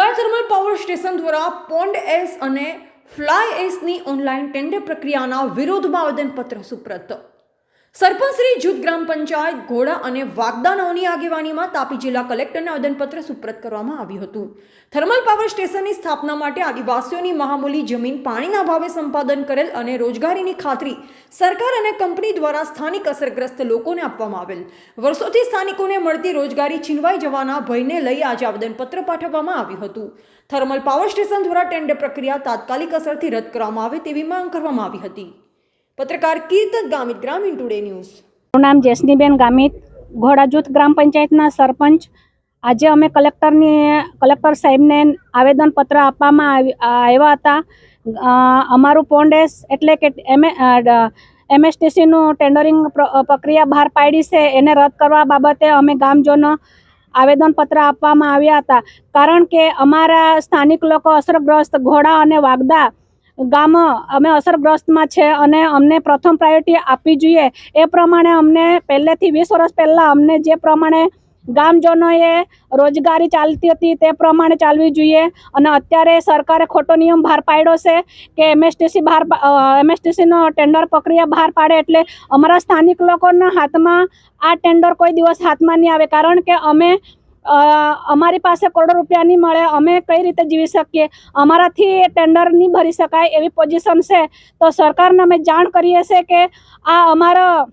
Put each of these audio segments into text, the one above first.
Ukai thermal power station દ્વારા pond S અને fly એસની online tender પ્રક્રિયાના વિરોધમાં આવેદનપત્ર સુપ્રત. સરપંચ શ્રી જૂથ ગ્રામ પંચાયત ઘોડા અને વાગદાનાઓની આગેવાનીમાં તાપી જિલ્લા કલેક્ટરને આવેદનપત્ર સુપ્રત કરવામાં આવ્યું હતું. થર્મલ પાવર સ્ટેશનની સ્થાપના માટે આદિવાસીઓની મહામૂલી જમીન પાણીના ભાવે સંપાદન કરેલ અને રોજગારીની ખાતરી સરકાર અને કંપની દ્વારા સ્થાનિક અસરગ્રસ્ત લોકોને આપવામાં આવેલ. વર્ષોથી સ્થાનિકોને મળતી રોજગારી છીનવાઈ જવાના ભયને લઈ આજે આવેદનપત્ર પાઠવવામાં આવ્યું હતું. થર્મલ પાવર સ્ટેશન દ્વારા ટેન્ડર પ્રક્રિયા તાત્કાલિક અસરથી રદ કરવામાં આવે તેવી માંગ કરવામાં આવી હતી. પત્રકાર કીર્તન ગામિત, ગ્રામીણ ટુડે ન્યૂઝ. મારું નામ જેસનીબેન ગામિત, ઘોડા જૂથ ગ્રામ પંચાયતના સરપંચ. આજે અમે કલેક્ટર સાહેબને આવેદનપત્ર આપવામાં આવ્યા હતા. અમારું પોન્ડેસ એટલે કે MSTCનું ટેન્ડરિંગ પ્રક્રિયા બહાર પાડી છે એને રદ કરવા બાબતે અમે ગામજનો આવેદનપત્ર આપવામાં આવ્યા હતા. કારણ કે અમારા સ્થાનિક લોકો અસરગ્રસ્ત ઘોડા અને વાગદા ગામ અમે અસરગ્રસ્તમાં છે અને અમને પ્રથમ પ્રાયોરિટી આપવી જોઈએ. એ પ્રમાણે અમને પહેલેથી 20 વર્ષ પહેલાં અમને જે પ્રમાણે ગામજનોએ રોજગારી ચાલતી હતી તે પ્રમાણે ચાલવી જોઈએ. અને અત્યારે સરકારે ખોટો નિયમ બહાર પાડ્યો છે કે MSTCનો ટેન્ડર પ્રક્રિયા બહાર પાડે એટલે અમારા સ્થાનિક લોકોના હાથમાં આ ટેન્ડર કોઈ દિવસ હાથમાં નહીં આવે. કારણ કે અમારી પાસે કરોડો રૂપિયા નહીં મળે, અમે કઈ રીતે જીવી શકીએ? અમારાથી ટેન્ડર નહીં ભરી શકાય એવી પોઝિશન છે. તો સરકારને અમે જાણ કરીએ છીએ કે આ અમારા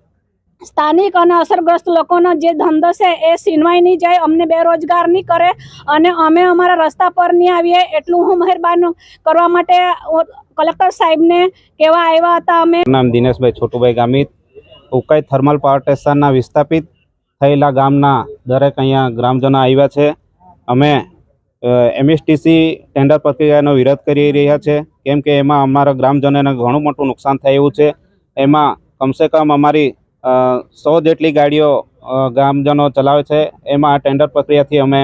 સ્થાનિક અને અસરગ્રસ્ત લોકોનો જે ધંધો છે એ છીનવાઈ નહીં જાય, અમને બેરોજગાર નહીં કરે અને અમે અમારા રસ્તા પર નહીં આવીએ. એટલું હું મહેરબાની કરવા માટે કલેક્ટર સાહેબને કહેવા આવ્યા હતા. અમે નામ દિનેશભાઈ છોટુભાઈ ગામિત, ઉકાઈ થર્મલ પાવર સ્ટેશનના વિસ્થાપિત થયેલા ગામના દરેક અહીંયા ગ્રામજનો આવ્યા છે. અમે MSTC ટેન્ડર પ્રક્રિયાનો વિરોધ કરી રહ્યા છે, કેમ કે એમાં અમારા ગ્રામજનોને ઘણું મોટું નુકસાન થાય એવું છે. એમાં કમસે કમ અમારી 100 જેટલી ગાડીઓ ગ્રામજનો ચલાવે છે. એમાં આ ટેન્ડર પ્રક્રિયાથી અમે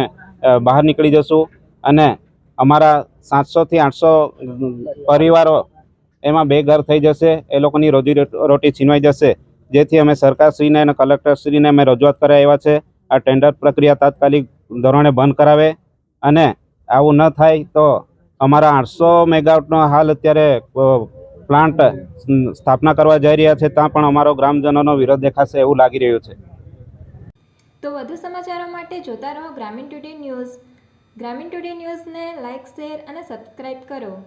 બહાર નીકળી જશું અને અમારા 700 થી 800 પરિવારો એમાં બેઘર થઈ જશે. એ લોકોની રોજી રોટી છીનવાઈ જશે. જેથી અમે સરકારશ્રીને અને કલેક્ટરશ્રીને અમે રજૂઆત કરી આવ્યા છે. આ ટેન્ડર પ્રક્રિયા તાત્કાલિક ધોરણે બંધ કરાવે અને આવું ન થાય તો અમારા 800 મેગાવોટનો હાલ અત્યારે પ્લાન્ટ સ્થાપના કરવા જઈ રહ્યા છે, ત્યાં પણ અમારો ગ્રામજનોનો વિરોધ દેખાશે એવું લાગી રહ્યું છે. તો વધુ સમાચારો માટે જોતા રહો ગ્રામીણ ટુડે ન્યૂઝ. ગ્રામીણ ટુડે ન્યૂઝને લાઇક, શેર અને સબસ્ક્રાઇબ કરો.